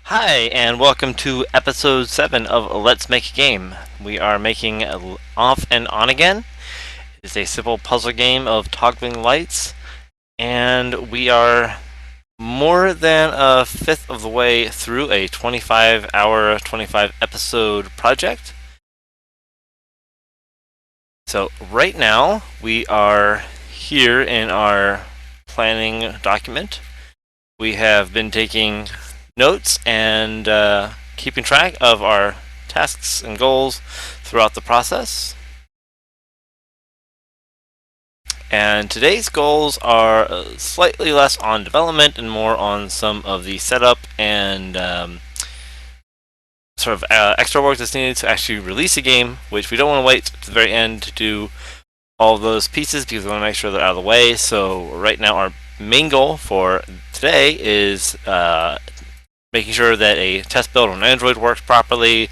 Hi, and welcome to episode 7 of Let's Make a Game. We are making Off and On Again. It's a simple puzzle game of toggling lights, and we are more than a fifth of the way through a 25-hour, 25-episode project. So, right now, we are here in our planning document. We have been taking notes and keeping track of our tasks and goals throughout the process. And today's goals are slightly less on development and more on some of the setup and sort of extra work that's needed to actually release a game, which we don't want to wait to the very end to do all of those pieces because we want to make sure they're out of the way. So right now our main goal for today is making sure that a test build on Android works properly,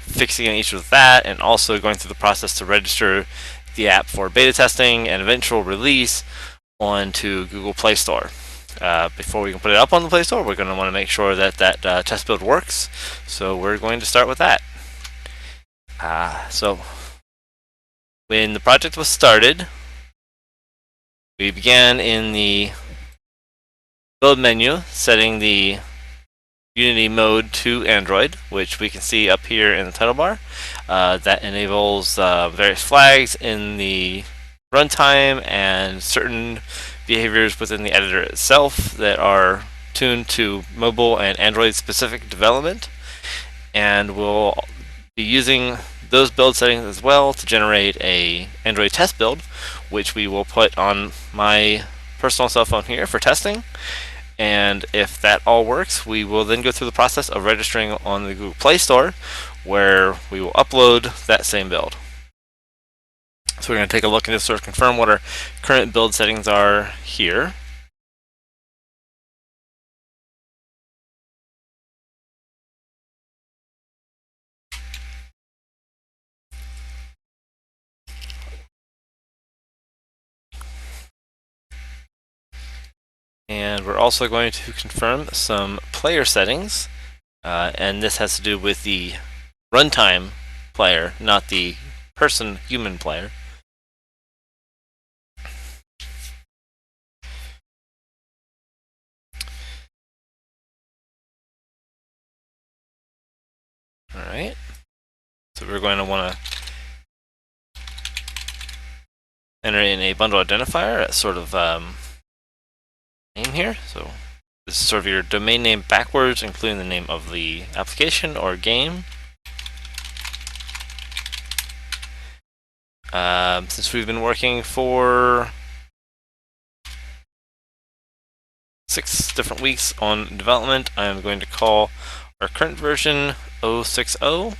fixing an issue with that, and also going through the process to register the app for beta testing and eventual release onto Google Play Store. Before we can put it up on the Play Store, we're going to want to make sure that that test build works. So we're going to start with that. So when the project was started, we began in the build menu, setting the Unity mode to Android, which we can see up here in the title bar. That enables various flags in the runtime and certain behaviors within the editor itself that are tuned to mobile and Android specific development. And we'll be using those build settings as well to generate a Android test build, which we will put on my personal cell phone here for testing. And if that all works, we will then go through the process of registering on the Google Play Store, where we will upload that same build. So we're going to take a look and just sort of confirm what our current build settings are here. And we're also going to confirm some player settings, and this has to do with the runtime player, not the human player. Alright, so we're going to want to enter in a bundle identifier as sort of name here. So this is sort of your domain name backwards, including the name of the application or game. Since we've been working for 6 different weeks on development, I'm going to call our current version 060.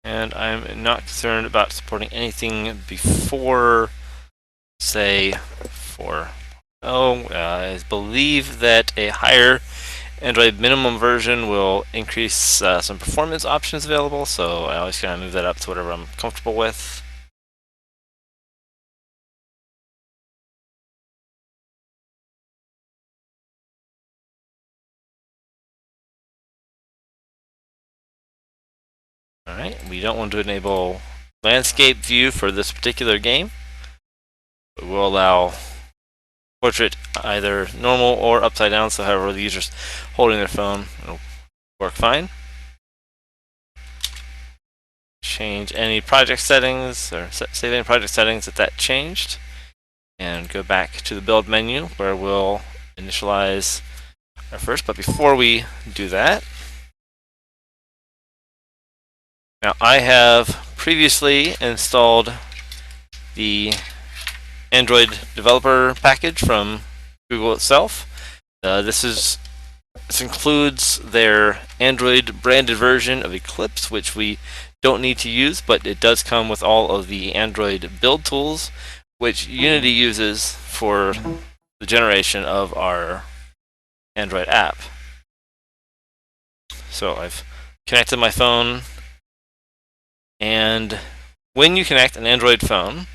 And I'm not concerned about supporting anything before, say, 4.0. I believe that a higher Android minimum version will increase some performance options available, so I always kind of move that up to whatever I'm comfortable with. Alright, we don't want to enable landscape view for this particular game. We'll allow portrait either normal or upside down, so however the user's holding their phone, it'll work fine. Change any project settings, or save any project settings that changed. And go back to the build menu where we'll initialize our first. But before we do that, now I have previously installed the Android developer package from Google itself. This includes their Android branded version of Eclipse, which we don't need to use, but it does come with all of the Android build tools, which Unity uses for the generation of our Android app. So I've connected my phone, and when you connect an Android phone,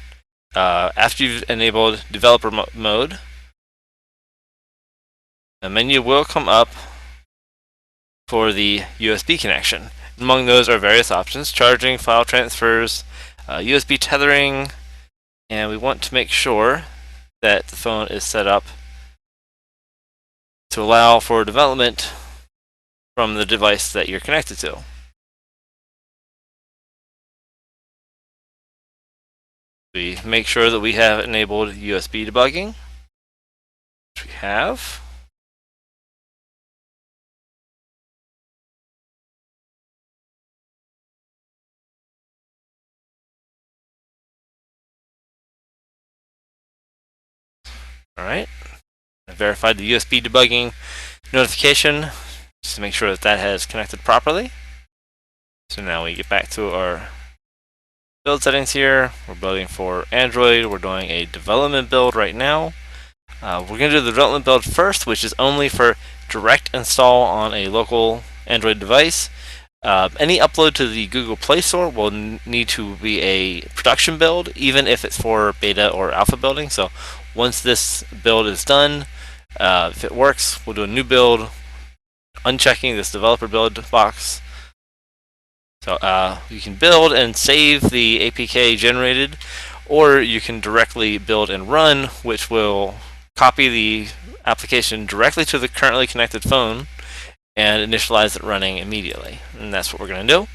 after you've enabled developer mode, a menu will come up for the USB connection. Among those are various options: charging, file transfers, USB tethering, and we want to make sure that the phone is set up to allow for development from the device that you're connected to. We make sure that we have enabled USB debugging, which we have. Alright, I verified the USB debugging notification just to make sure that that has connected properly. So now we get back to our build settings here. We're building for Android. We're doing a development build right now. We're going to do the development build first, which is only for direct install on a local Android device. Any upload to the Google Play Store will need to be a production build, even if it's for beta or alpha building. So once this build is done, if it works, we'll do a new build, unchecking this developer build box. So you can build and save the APK generated, or you can directly build and run, which will copy the application directly to the currently connected phone and initialize it running immediately. And that's what we're going to do.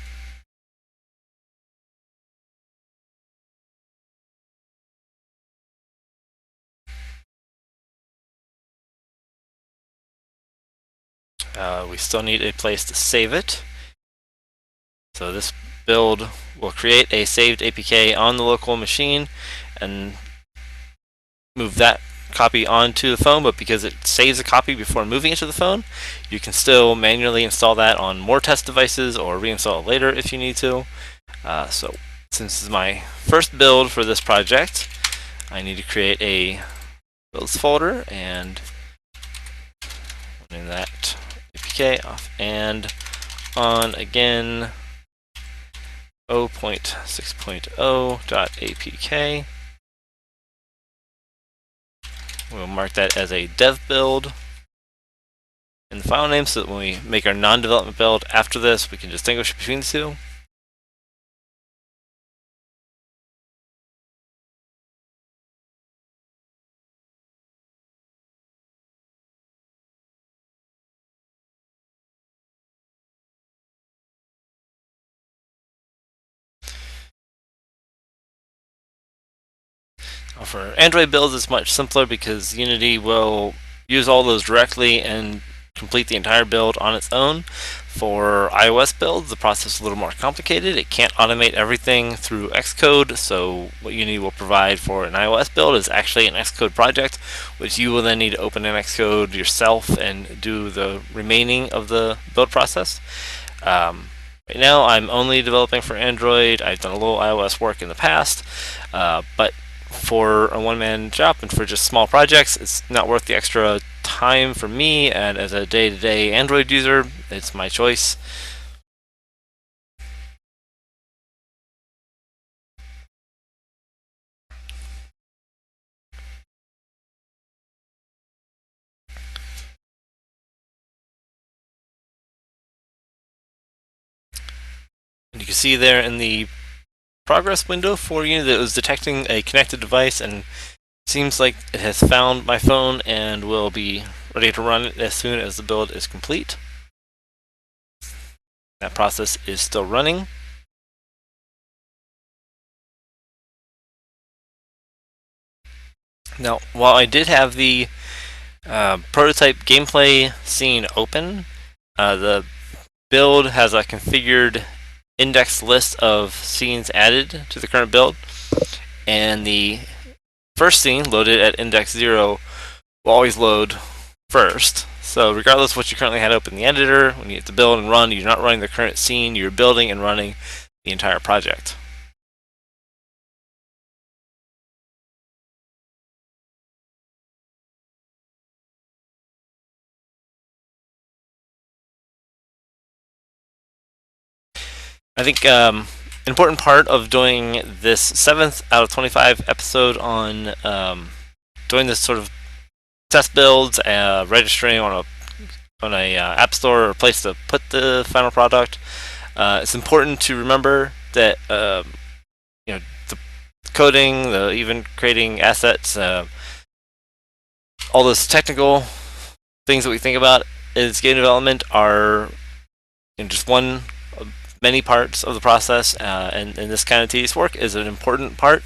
We still need a place to save it. So this build will create a saved APK on the local machine and move that copy onto the phone, but because it saves a copy before moving it to the phone, you can still manually install that on more test devices or reinstall it later if you need to. So since this is my first build for this project, I need to create a builds folder and running that APK off and on again 0.6.0.apk. We'll mark that as a dev build in the file name so that when we make our non-development build after this, we can distinguish between the two. For Android builds, it's much simpler because Unity will use all those directly and complete the entire build on its own. For iOS builds, the process is a little more complicated. It can't automate everything through Xcode, so what Unity will provide for an iOS build is actually an Xcode project, which you will then need to open in Xcode yourself and do the remaining of the build process. Right now, I'm only developing for Android. I've done a little iOS work in the past, but for a one-man job and for just small projects, it's not worth the extra time for me, and as a day-to-day Android user, it's my choice. And you can see there in the progress window for you that it was detecting a connected device, and seems like it has found my phone and will be ready to run it as soon as the build is complete. That process is still running. Now, while I did have the prototype gameplay scene open, the build has a configured index list of scenes added to the current build, and the first scene loaded at index 0 will always load first. So regardless of what you currently had open in the editor, when you hit the build and run, you're not running the current scene, you're building and running the entire project. I think an important part of doing this 7th out of 25 episode on doing this sort of test builds, registering on a app store or place to put the final product. It's important to remember that you know the coding, the even creating assets, all those technical things that we think about as game development are just one of many parts of the process, and this kind of tedious work is an important part.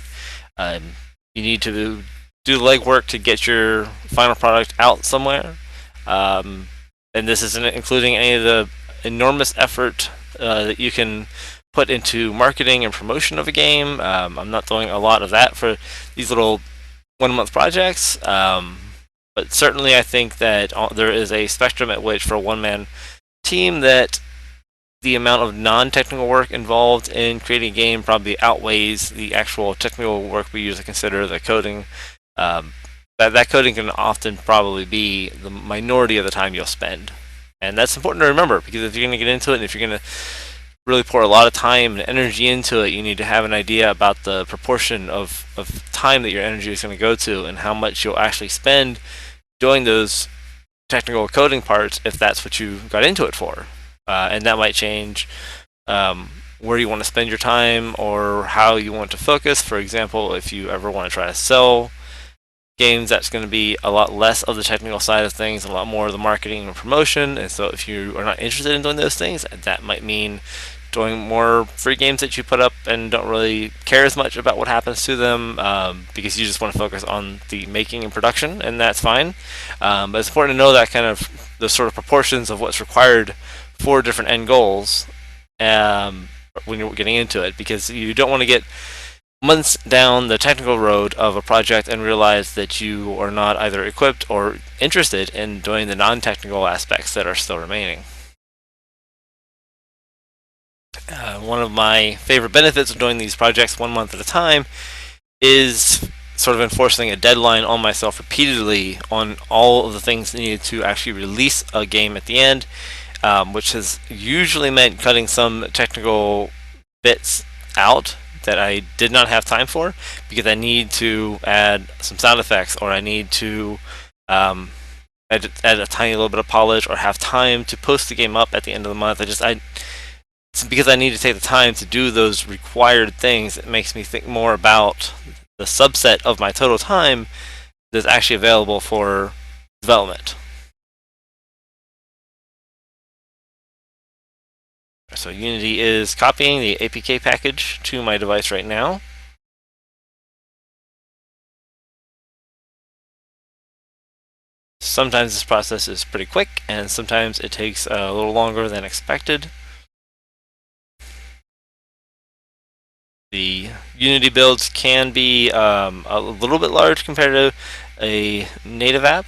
Um, you need to do the legwork to get your final product out somewhere, and this isn't including any of the enormous effort that you can put into marketing and promotion of a game. I'm not doing a lot of that for these little 1 month projects, but certainly I think that there is a spectrum at which for a one man team that the amount of non-technical work involved in creating a game probably outweighs the actual technical work we usually consider the coding. That coding can often probably be the minority of the time you'll spend, and that's important to remember because if you're going to get into it and if you're going to really pour a lot of time and energy into it, you need to have an idea about the proportion of time that your energy is going to go to and how much you'll actually spend doing those technical coding parts if that's what you got into it for. And that might change where you want to spend your time or how you want to focus. For example, if you ever want to try to sell games, that's going to be a lot less of the technical side of things, a lot more of the marketing and promotion. And so if you are not interested in doing those things, that might mean doing more free games that you put up and don't really care as much about what happens to them because you just want to focus on the making and production, and that's fine. But it's important to know that kind of the sort of proportions of what's required for different end goals when you're getting into it, because you don't want to get months down the technical road of a project and realize that you are not either equipped or interested in doing the non-technical aspects that are still remaining. One of my favorite benefits of doing these projects 1 month at a time is sort of enforcing a deadline on myself repeatedly on all of the things needed to actually release a game at the end, which has usually meant cutting some technical bits out that I did not have time for because I need to add some sound effects or I need to add a tiny little bit of polish or have time to post the game up at the end of the month. It's because I need to take the time to do those required things. It makes me think more about the subset of my total time that's actually available for development. So Unity is copying the APK package to my device right now. Sometimes this process is pretty quick, and sometimes it takes a little longer than expected. The Unity builds can be a little bit large compared to a native app.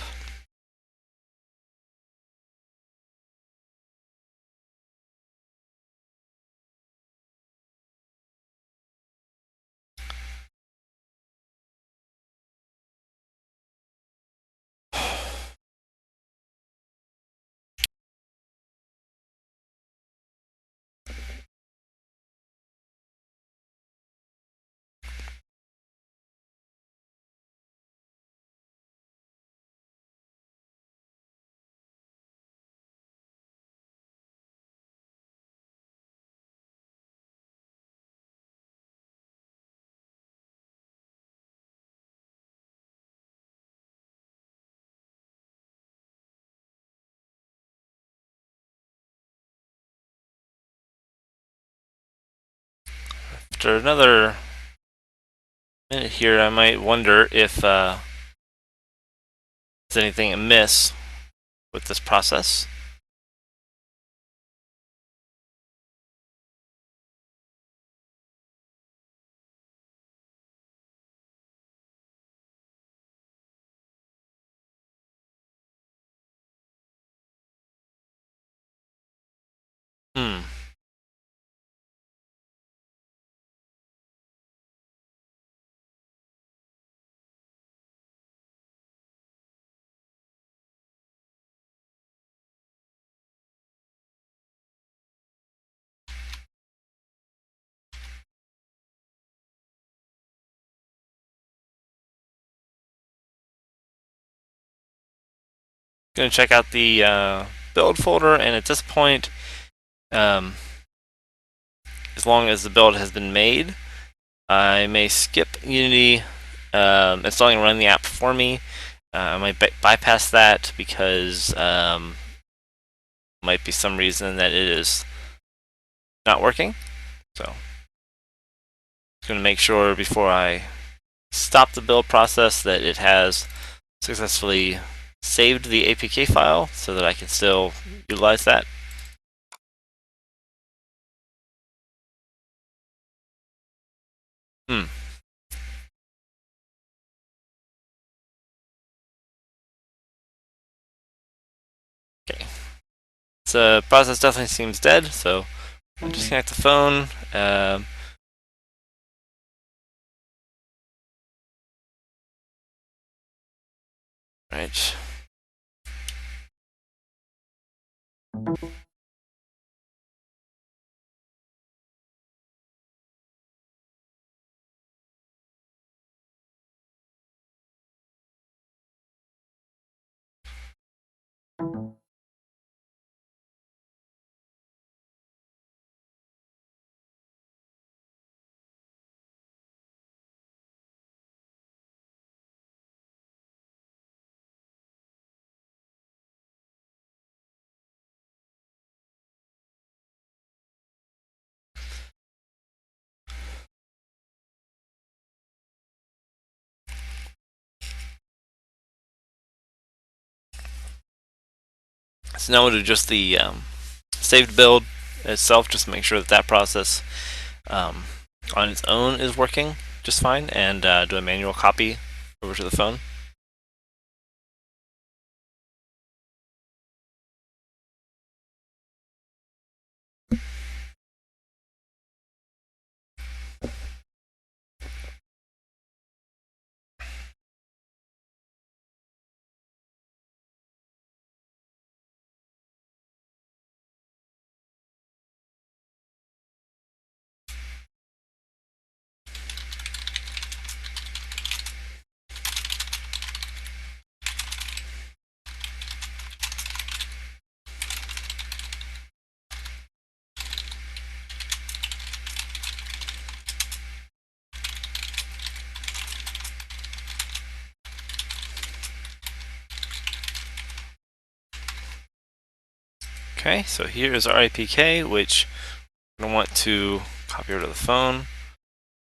After another minute here, I might wonder if there's anything amiss with this process. Hmm. Going to check out the build folder, and at this point, as long as the build has been made, I may skip Unity installing and running the app for me. I might bypass that because might be some reason that it is not working. So I'm going to make sure before I stop the build process that it has successfully saved the APK file so that I can still utilize that. Okay. So process definitely seems dead, so I'll disconnect the phone. Right. So now we'll do just the saved build itself, just to make sure that that process on its own is working just fine, and do a manual copy over to the phone. Okay, so here is our APK, which I want to copy over to the phone.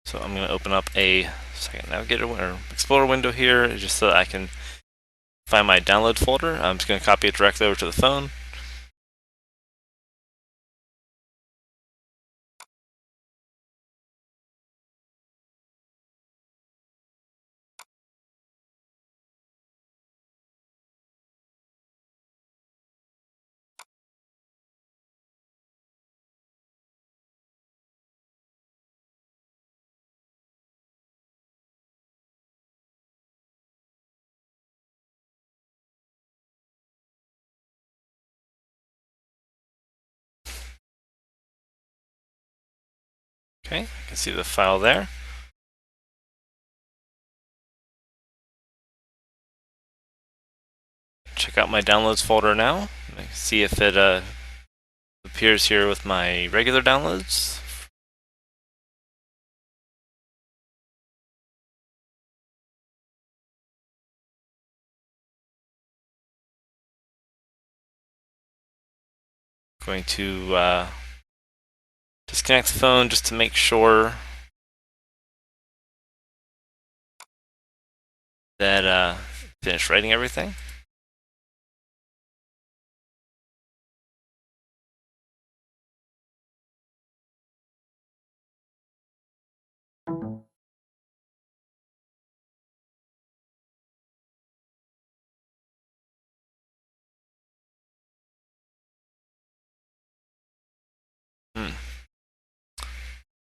So I'm going to open up a second navigator or explorer window here, just so that I can find my download folder. I'm just going to copy it directly over to the phone. Okay, I can see the file there. Check out my downloads folder now. See if it appears here with my regular downloads. Going to disconnect the phone just to make sure that finished writing everything.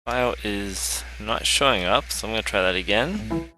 File is not showing up, so I'm going to try that again.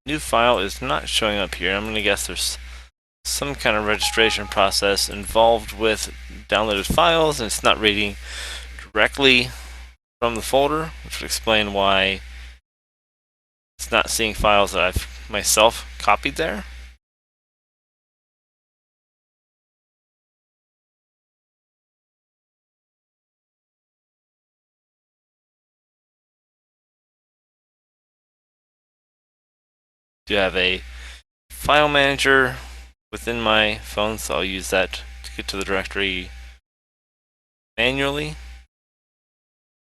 new file is not showing up here. I'm going to guess there's some kind of registration process involved with downloaded files, and it's not reading directly from the folder, which would explain why it's not seeing files that I've myself copied there. Do have a file manager within my phone, so I'll use that to get to the directory manually.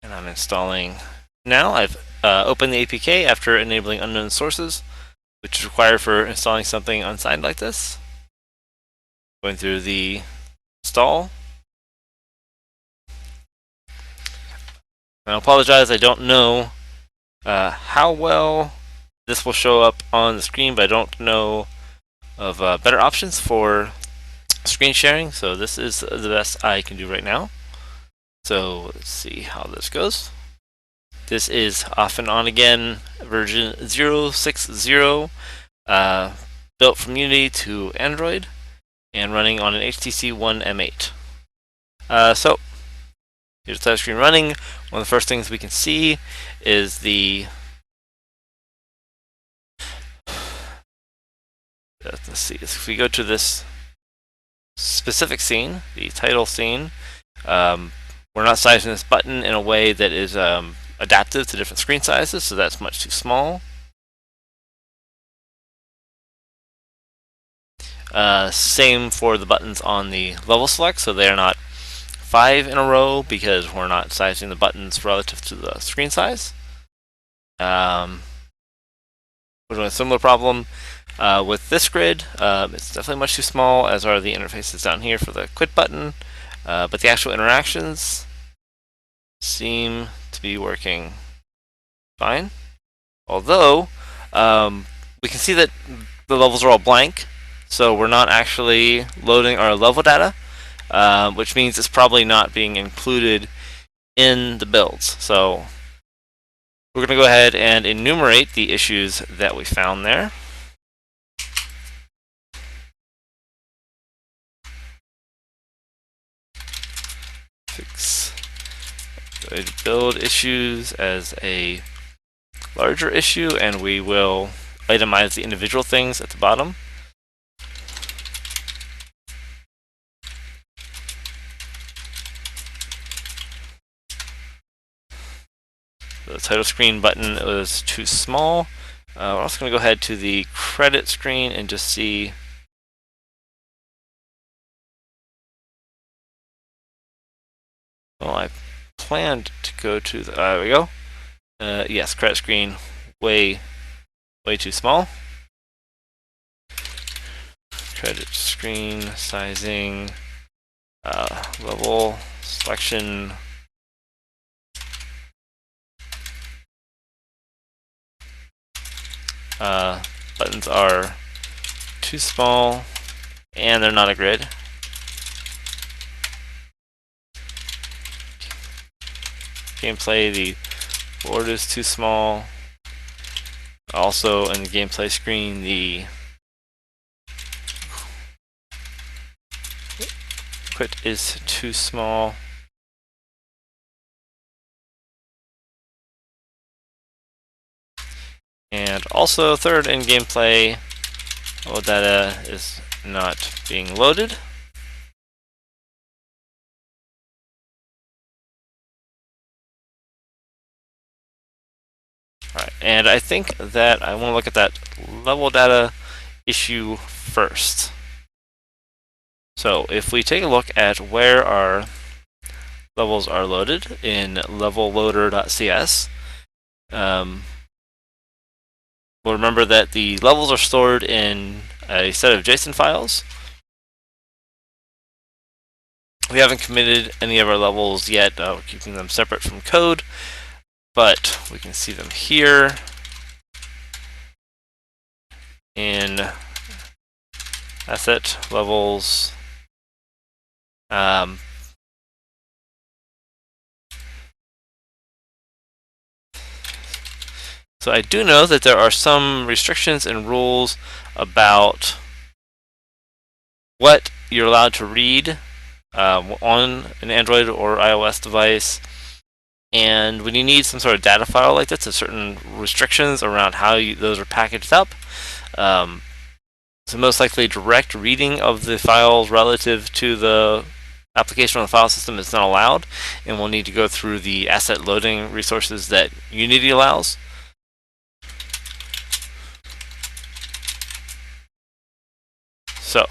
And I'm installing now. I've opened the APK after enabling unknown sources, which is required for installing something unsigned like this. Going through the install. And I apologize, I don't know how well this will show up on the screen, but I don't know of better options for screen sharing, so this is the best I can do right now. So let's see how this goes. This is off and on again version 0.60, built from Unity to Android and running on an HTC One M8. So here's the touchscreen running. One of the first things we can see is the let's see, if we go to this specific scene, the title scene, we're not sizing this button in a way that is adaptive to different screen sizes, so that's much too small. Same for the buttons on the level select, so they're not 5 in a row because we're not sizing the buttons relative to the screen size. We're doing a similar problem with this grid. It's definitely much too small, as are the interfaces down here for the quit button, but the actual interactions seem to be working fine. Although, we can see that the levels are all blank, so we're not actually loading our level data, which means it's probably not being included in the builds. So we're going to go ahead and enumerate the issues that we found there. Fix build issues as a larger issue, and we will itemize the individual things at the bottom. The title screen button was too small. We're also going to go ahead to the credit screen and just see. Well, I planned to go to the. There we go. Yes, credit screen way too small. Credit screen sizing, level selection. Buttons are too small, and they're not a grid. Gameplay, the board is too small. Also, in the gameplay screen, the quit is too small. And also, third, in gameplay, all data is not being loaded. Alright, and I think that I want to look at that level data issue first. So if we take a look at where our levels are loaded in levelloader.cs, we'll remember that the levels are stored in a set of JSON files. We haven't committed any of our levels yet, we're keeping them separate from code, but we can see them here in asset levels. So I do know that there are some restrictions and rules about what you're allowed to read on an Android or iOS device. And when you need some sort of data file like this, there's certain restrictions around how those are packaged up. So most likely direct reading of the files relative to the application on the file system is not allowed, and we'll need to go through the asset loading resources that Unity allows. So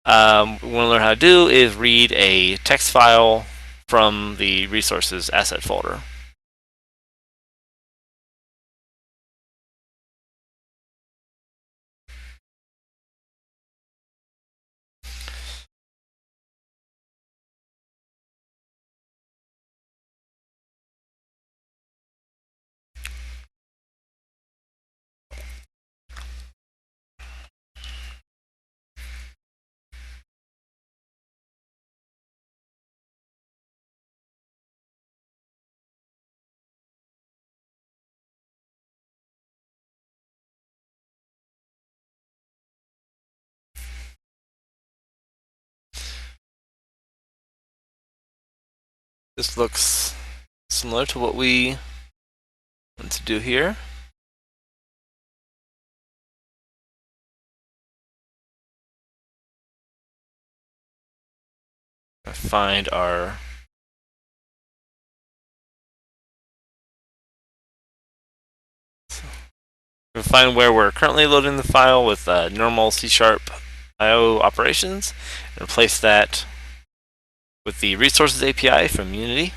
what we want to learn how to do is read a text file from the resources asset folder. This looks similar to what we want to do here. Find our we'll find where we're currently loading the file with normal C# IO operations and replace that with the resources API from Unity,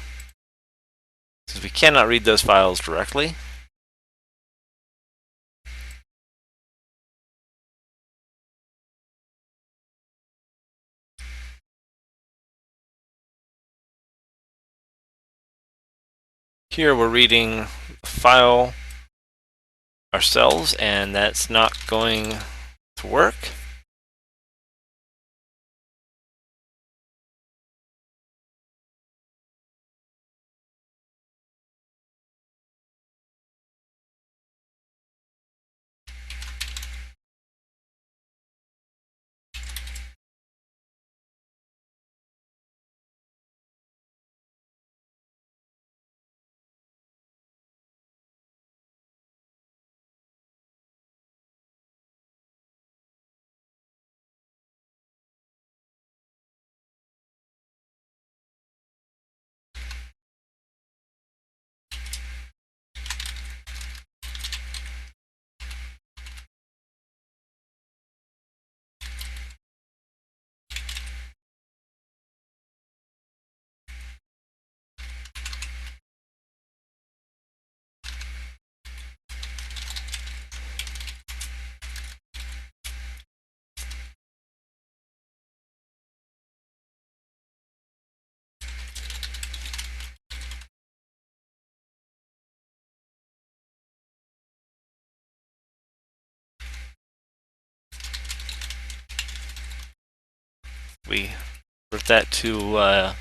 since we cannot read those files directly. Here we're reading the file ourselves, and that's not going to work. We convert that to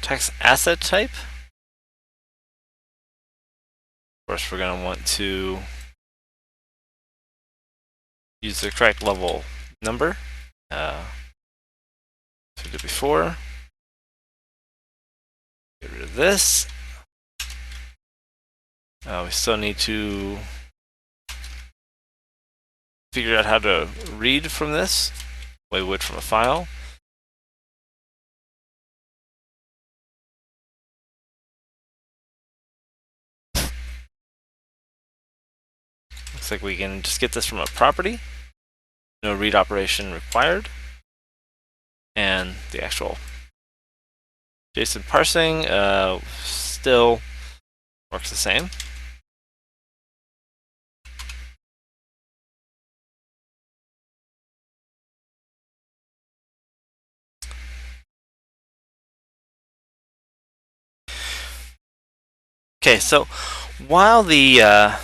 text asset type. Of course, we're going to want to use the correct level number. As we did before. Get rid of this. We still need to figure out how to read from this, the way we would from a file. Looks like we can just get this from a property. No read operation required. And the actual JSON parsing still works the same. Okay, so while the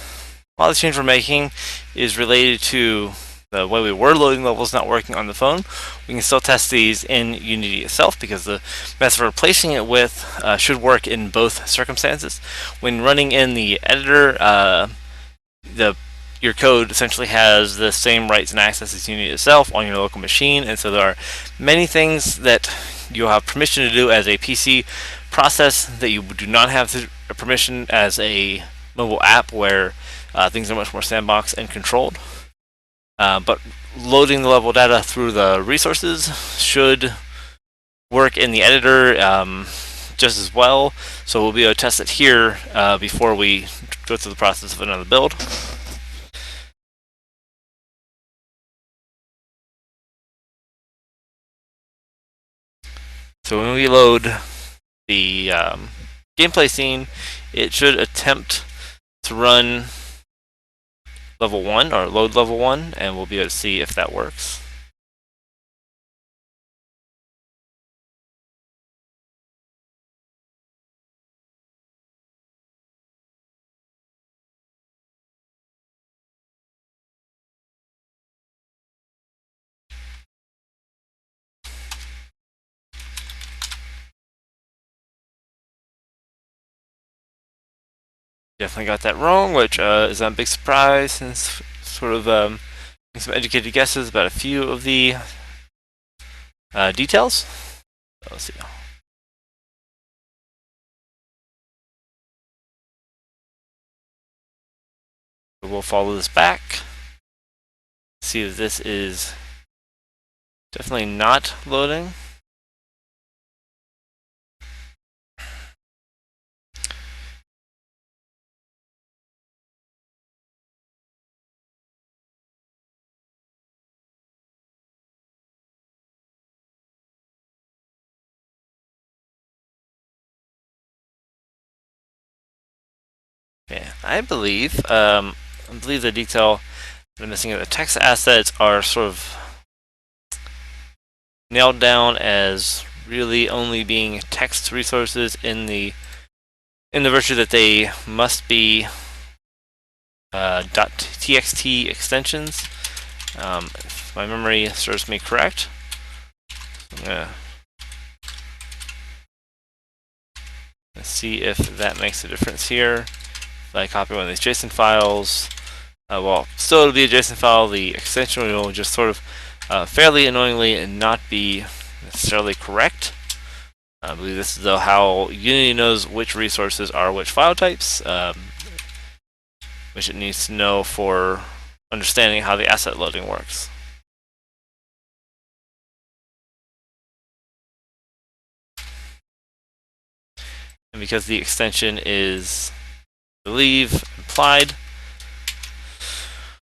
change we're making is related to the way we were loading levels not working on the phone, we can still test these in Unity itself, because the method we're replacing it with should work in both circumstances. When running in the editor, your code essentially has the same rights and access as Unity itself on your local machine, and so there are many things that you'll have permission to do as a PC process that you do not have permission as a mobile app, where things are much more sandbox and controlled. But loading the level data through the resources should work in the editor just as well, so we'll be able to test it here before we go through the process of another build. So when we load the gameplay scene, it should attempt to run level 1 or load level 1, and we'll be able to see if that works. Definitely got that wrong, which is a big surprise, since sort of some educated guesses about a few of the details. So let's see. We'll follow this back. See if this is definitely not loading. Okay, I believe the detail that I'm missing of the text assets are sort of nailed down as really only being text resources in the virtue that they must be .txt extensions. If my memory serves me correct. Let's see if that makes a difference here. If I copy one of these JSON files, well, still it'll be a JSON file. The extension will just sort of fairly annoyingly not be necessarily correct. I believe this is though how Unity knows which resources are which file types, which it needs to know for understanding how the asset loading works. And because the extension is, I believe, implied,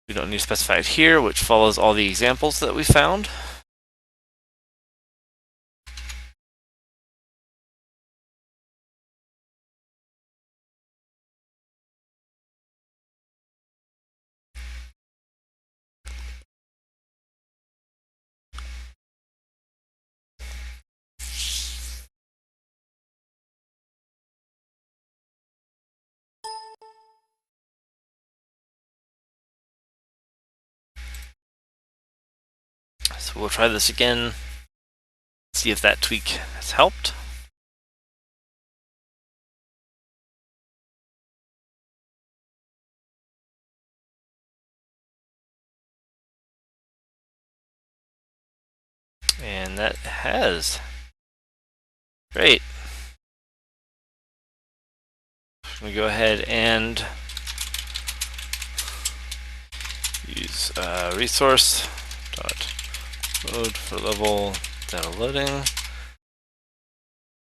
we don't need to specify it here, which follows all the examples that we found. So we'll try this again, see if that tweak has helped. And that has. Great. I'm going to go ahead and use resource dot load for level data loading.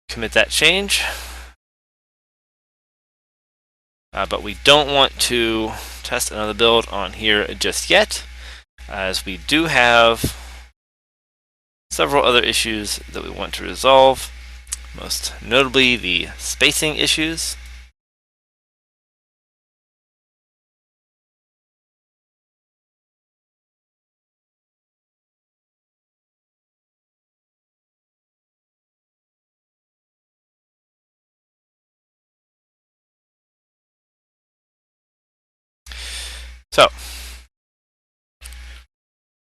Commit that change. But we don't want to test another build on here just yet, as we do have several other issues that we want to resolve, most notably the spacing issues. So,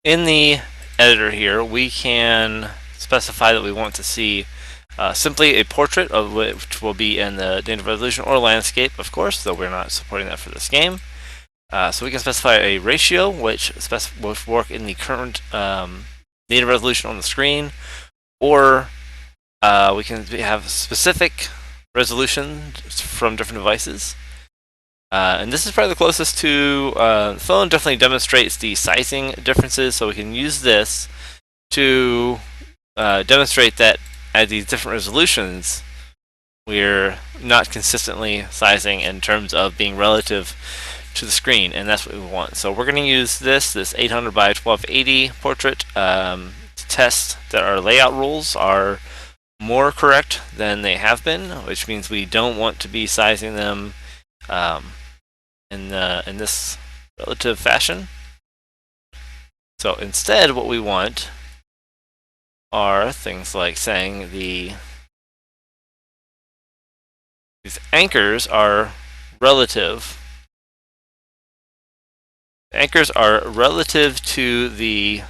in the editor here, we can specify that we want to see simply a portrait, of which will be in the native resolution or landscape, of course, though we're not supporting that for this game. So we can specify a ratio, which will work in the current native resolution on the screen, or we can have specific resolution from different devices. And this is probably the closest to the phone. Definitely demonstrates the sizing differences, so we can use this to demonstrate that at these different resolutions, we're not consistently sizing in terms of being relative to the screen, and that's what we want. So we're going to use this 800 by 1280 portrait to test that our layout rules are more correct than they have been, which means we don't want to be sizing them in this relative fashion. So instead, what we want are things like saying these anchors are relative. Anchors are relative to the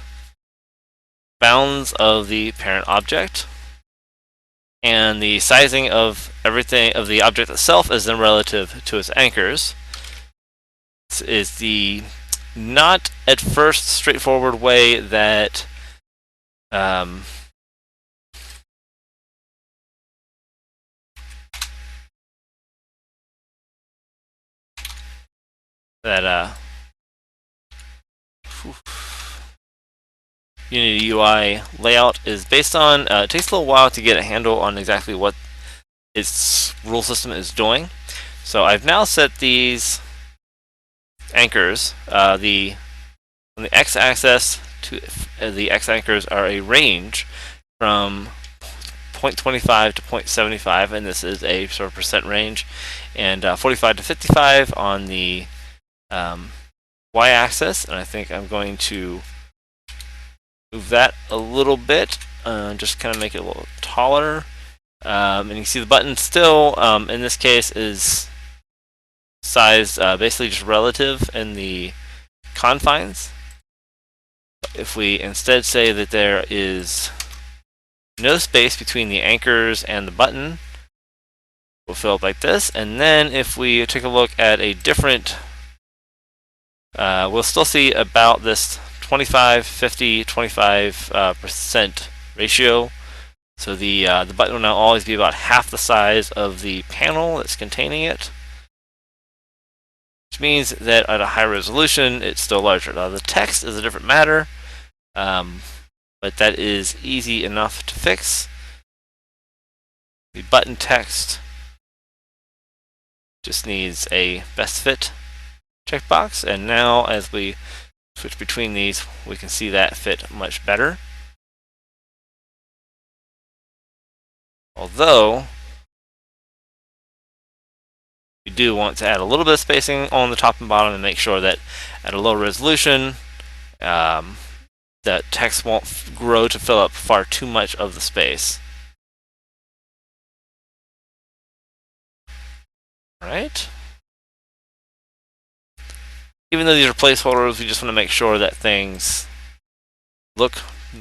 bounds of the parent object, and the sizing of everything of the object itself is then relative to its anchors. This is the not at first straightforward way that that Unity UI layout is based on. It takes a little while to get a handle on exactly what its rule system is doing. So I've now set these anchors. On the x-axis to the x-anchors are a range from 0.25 to 0.75, and this is a sort of percent range, and 45 to 55 on the y-axis, and I think I'm going to move that a little bit, just kind of make it a little taller. And you can see the button still, in this case, is sized basically just relative in the confines. If we instead say that there is no space between the anchors and the button, we'll fill it like this. And then if we take a look at a different, we'll still see about this 25, 50, 25% ratio. So the button will now always be about half the size of the panel that's containing it, which means that at a high resolution, it's still larger. Now the text is a different matter, but that is easy enough to fix. The button text just needs a best fit checkbox, and now as we switch between these, we can see that fit much better. Although you do want to add a little bit of spacing on the top and bottom and make sure that at a low resolution, that text won't grow to fill up far too much of the space. Right? Even though these are placeholders, we just want to make sure that things look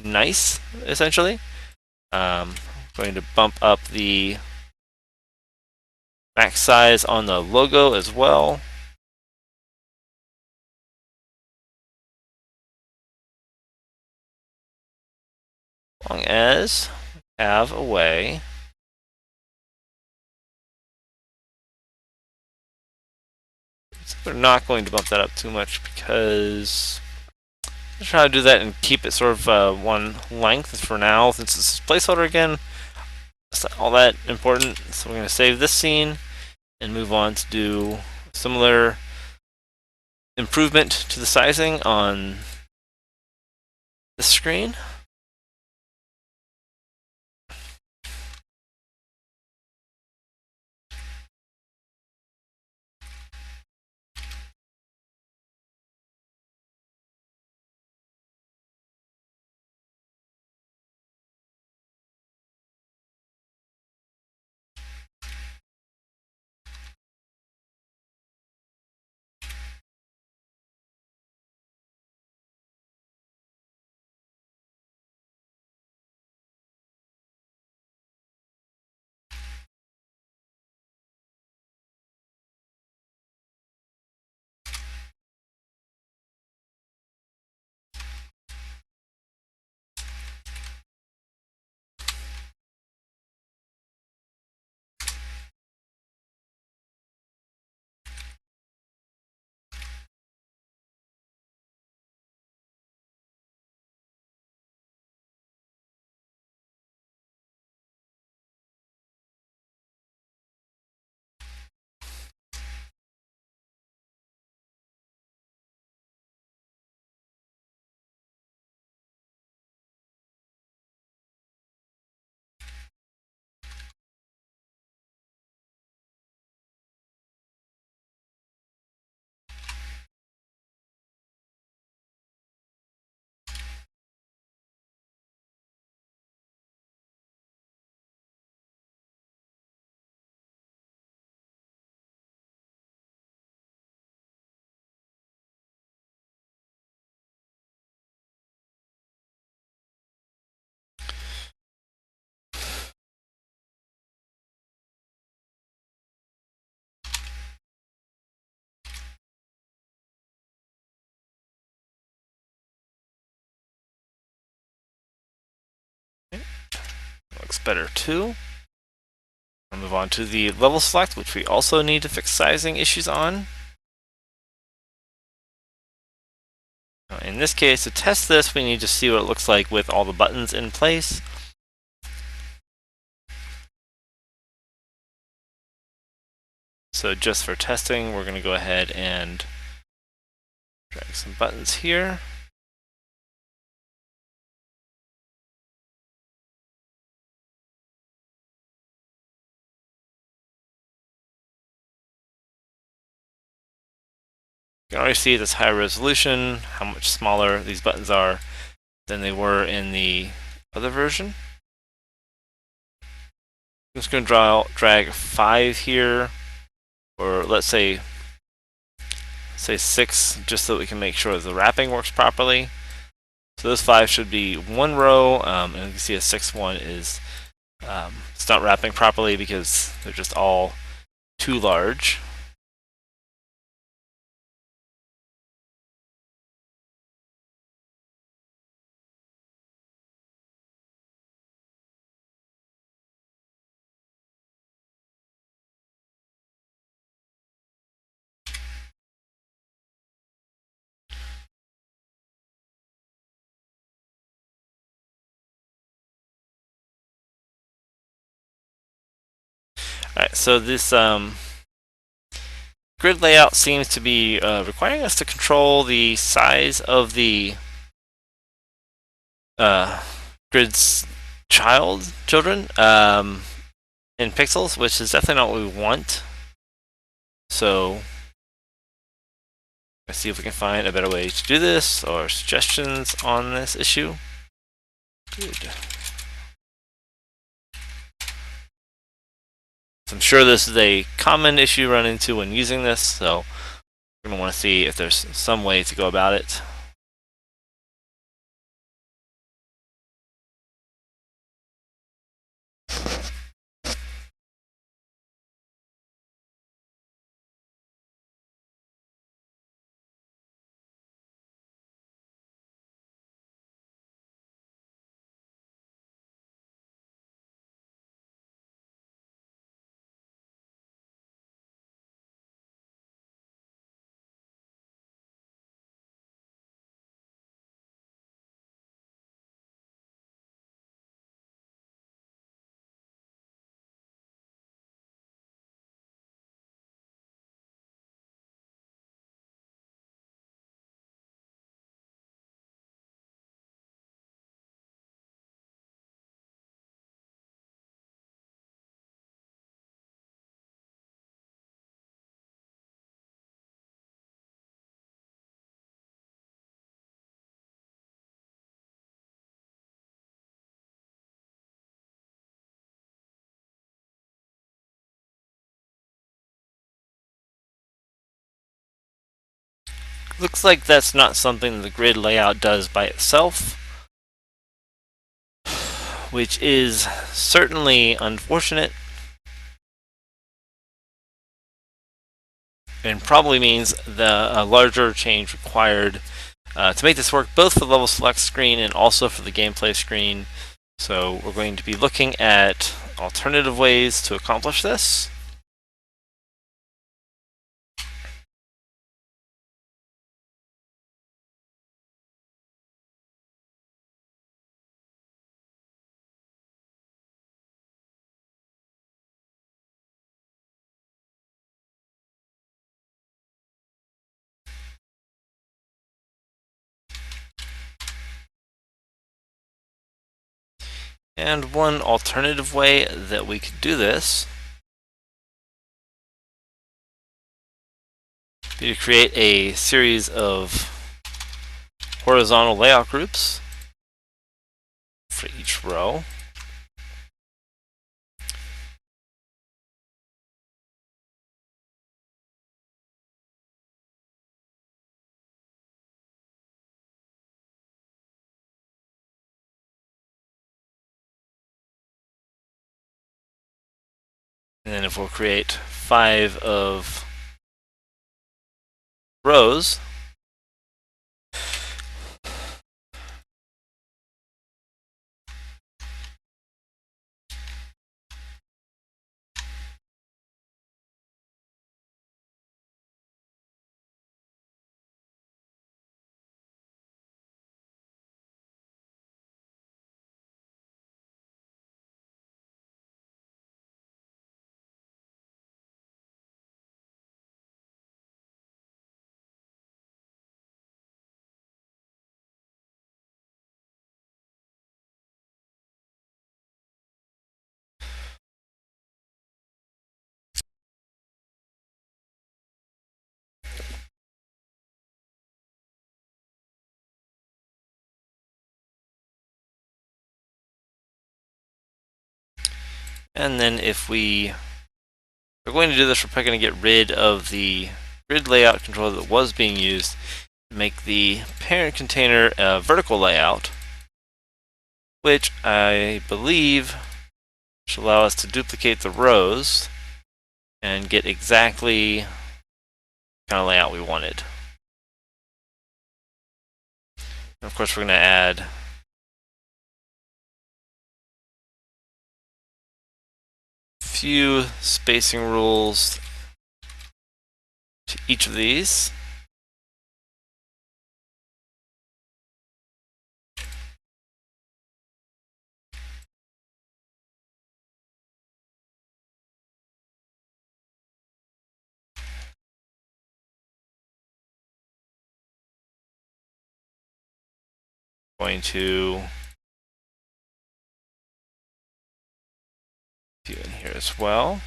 nice, essentially. I'm going to bump up the max size on the logo as well. As long as we have a way we're not going to bump that up too much because I'm trying to do that and keep it sort of one length for now. Since it's a placeholder again, it's not all that important. So we're going to save this scene and move on to do similar improvement to the sizing on the screen. looks better too. I'll move on to the level select, which we also need to fix sizing issues on. In this case, to test this, we need to see what it looks like with all the buttons in place. So just for testing, we're going to go ahead and drag some buttons here. You can already see this higher resolution, how much smaller these buttons are than they were in the other version. I'm just going to drag 5 here, or let's say 6, just so that we can make sure the wrapping works properly. So those 5 should be one row, and you can see a 6th one is it's not wrapping properly because they're just all too large. Alright, so this grid layout seems to be requiring us to control the size of the grid's children in pixels, which is definitely not what we want. So let's see if we can find a better way to do this or suggestions on this issue. Good. I'm sure this is a common issue you run into when using this, so we're going to want to see if there's some way to go about it. Looks like that's not something the grid layout does by itself, which is certainly unfortunate and probably means a larger change required to make this work both for the level select screen and also for the gameplay screen. So we're going to be looking at alternative ways to accomplish this. And one alternative way that we could do this would be to create a series of horizontal layout groups for each row. And then if we'll create 5 of rows, And then if we're going to do this, we're probably going to get rid of the grid layout controller that was being used, make the parent container a vertical layout, which I believe should allow us to duplicate the rows and get exactly the kind of layout we wanted. And of course, we're going to add a few spacing rules to each of these. Going to do in here as well.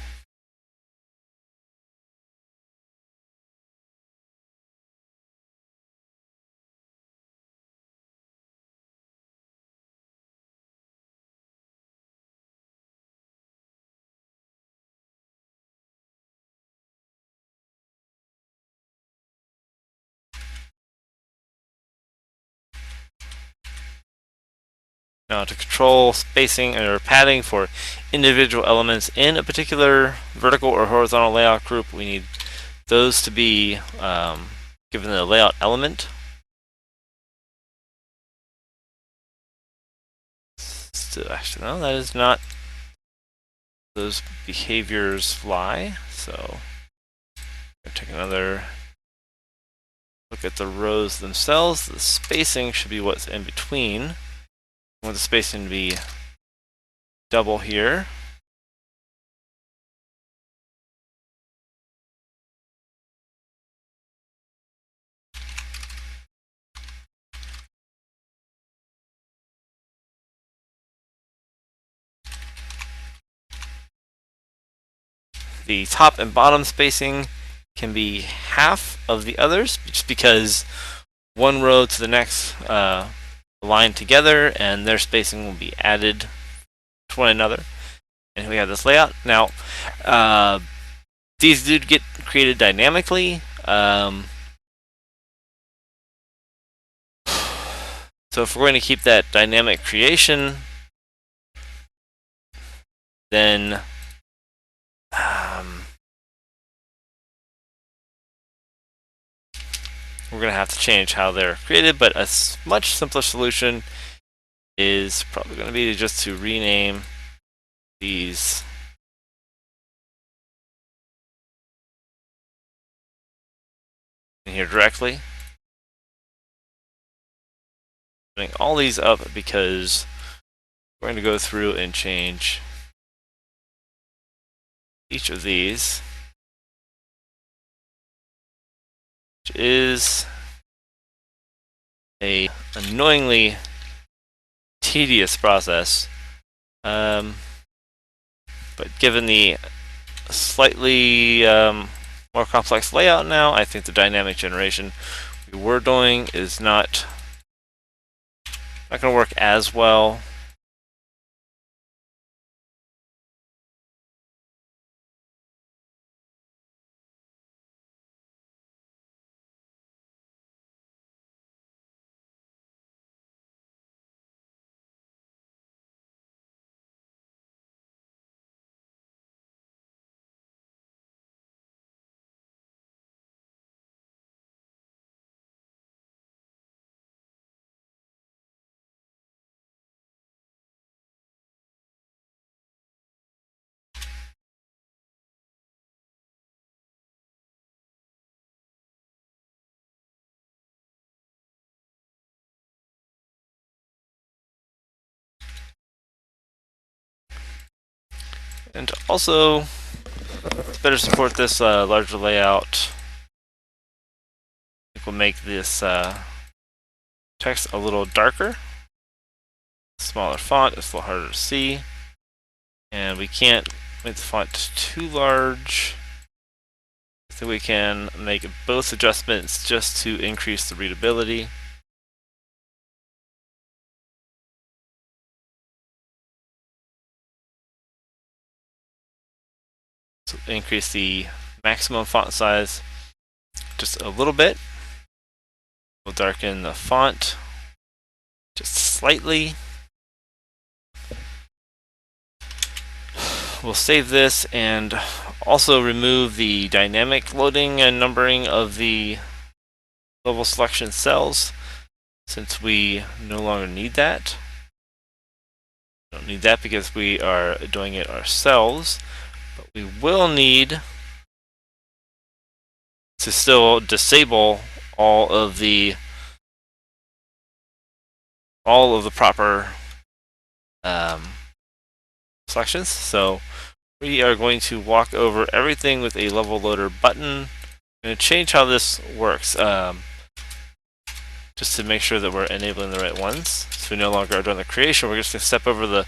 Now, to control spacing or padding for individual elements in a particular vertical or horizontal layout group, we need those to be given the layout element. So actually, no, that is not those behaviors fly. So I'll take another look at the rows themselves. The spacing should be what's in between. I want the spacing to be double here. The top and bottom spacing can be half of the others, just because one row to the next align together and their spacing will be added to one another. And we have this layout. Now, these do get created dynamically. So if we're going to keep that dynamic creation, then we're going to have to change how they're created. But a much simpler solution is probably going to be just to rename these in here directly. Putting all these up because we're going to go through and change each of these, which is a annoyingly tedious process. But given the slightly more complex layout now, I think the dynamic generation we were doing is not going to work as well. And also, to better support this larger layout, I think we'll make this text a little darker. Smaller font, it's a little harder to see. And we can't make the font too large. So we can make both adjustments just to increase the readability. increase the maximum font size just a little bit. We'll darken the font just slightly. We'll save this and also remove the dynamic loading and numbering of the level selection cells, since we no longer need that. Don't need that because we are doing it ourselves, but we will need to still disable all of the proper selections. So we are going to walk over everything with a level loader button. I'm going to change how this works, just to make sure that we're enabling the right ones. So we no longer are doing the creation, we're just going to step over the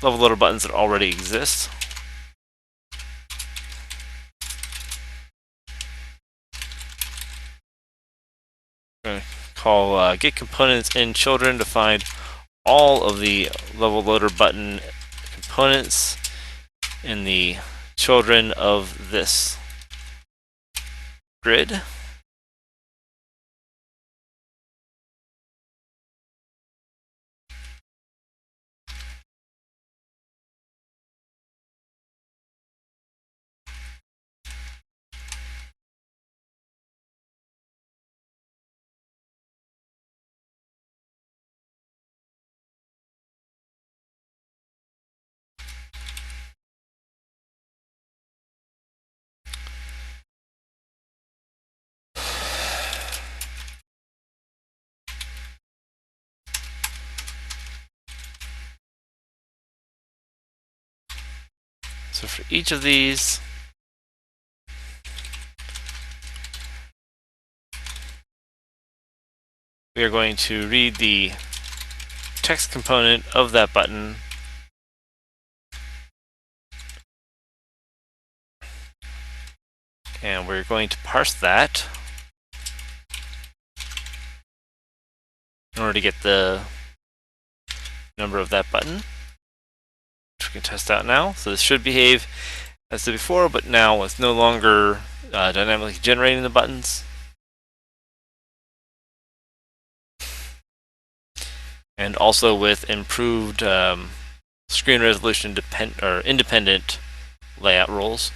level loader buttons that already exist. We're going to call get components in children to find all of the level loader button components in the children of this grid. So for each of these, we are going to read the text component of that button and we're going to parse that in order to get the number of that button, which we can test out now. So this should behave as did before, but now it's no longer dynamically generating the buttons. And also with improved screen resolution independent layout rules.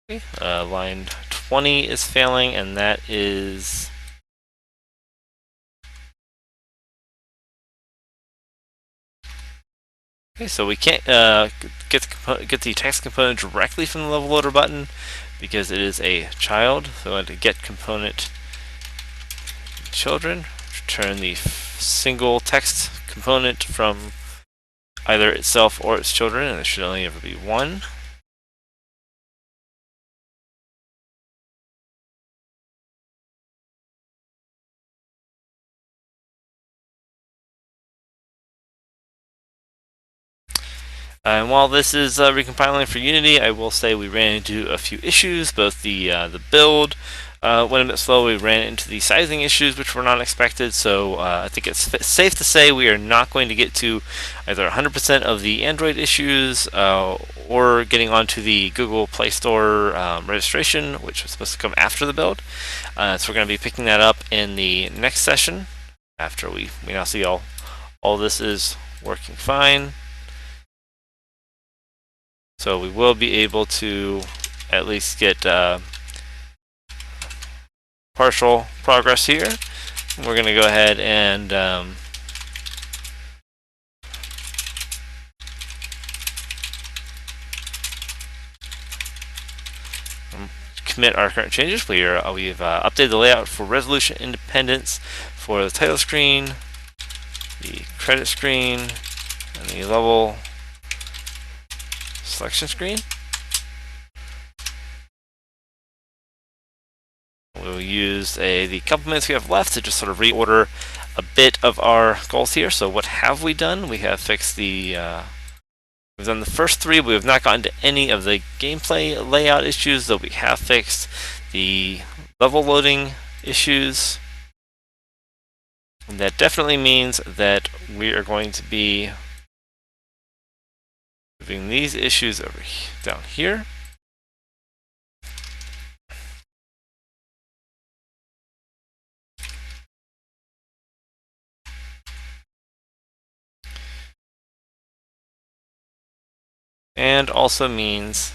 Okay. Line 20 is failing, and that is okay. So we can't get the text component directly from the level loader button because it is a child. So I have to get component children, return the single text component from either itself or its children, and there should only ever be one. And while this is recompiling for Unity, I will say we ran into a few issues. Both the build went a bit slow. We ran into the sizing issues, which were not expected. So I think it's safe to say we are not going to get to either 100% of the Android issues or getting onto the Google Play Store registration, which was supposed to come after the build. So we're going to be picking that up in the next session after we now see all this is working fine. So we will be able to at least get partial progress here. We're going to go ahead and commit our current changes. We've updated the layout for resolution independence for the title screen, the credit screen, and the level selection screen. We'll use the couple minutes we have left to just sort of reorder a bit of our goals here. So what have we done? We have fixed we've done the first three. We have not gotten to any of the gameplay layout issues, though we have fixed the level loading issues. And that definitely means that we are going to be moving these issues over down here. And also means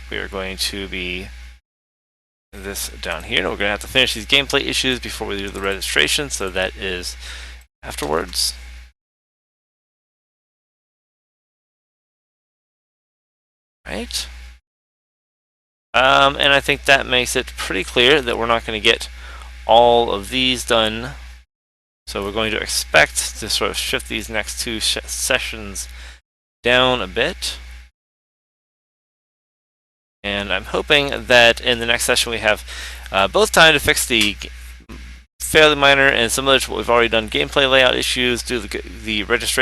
we are going to be this down here. We're going to have to finish these gameplay issues before we do the registration, so that is afterwards. Right? And I think that makes it pretty clear that we're not going to get all of these done. So we're going to expect to sort of shift these next two sessions down a bit. And I'm hoping that in the next session we have both time to fix the fairly minor and similar to what we've already done gameplay layout issues, do the registration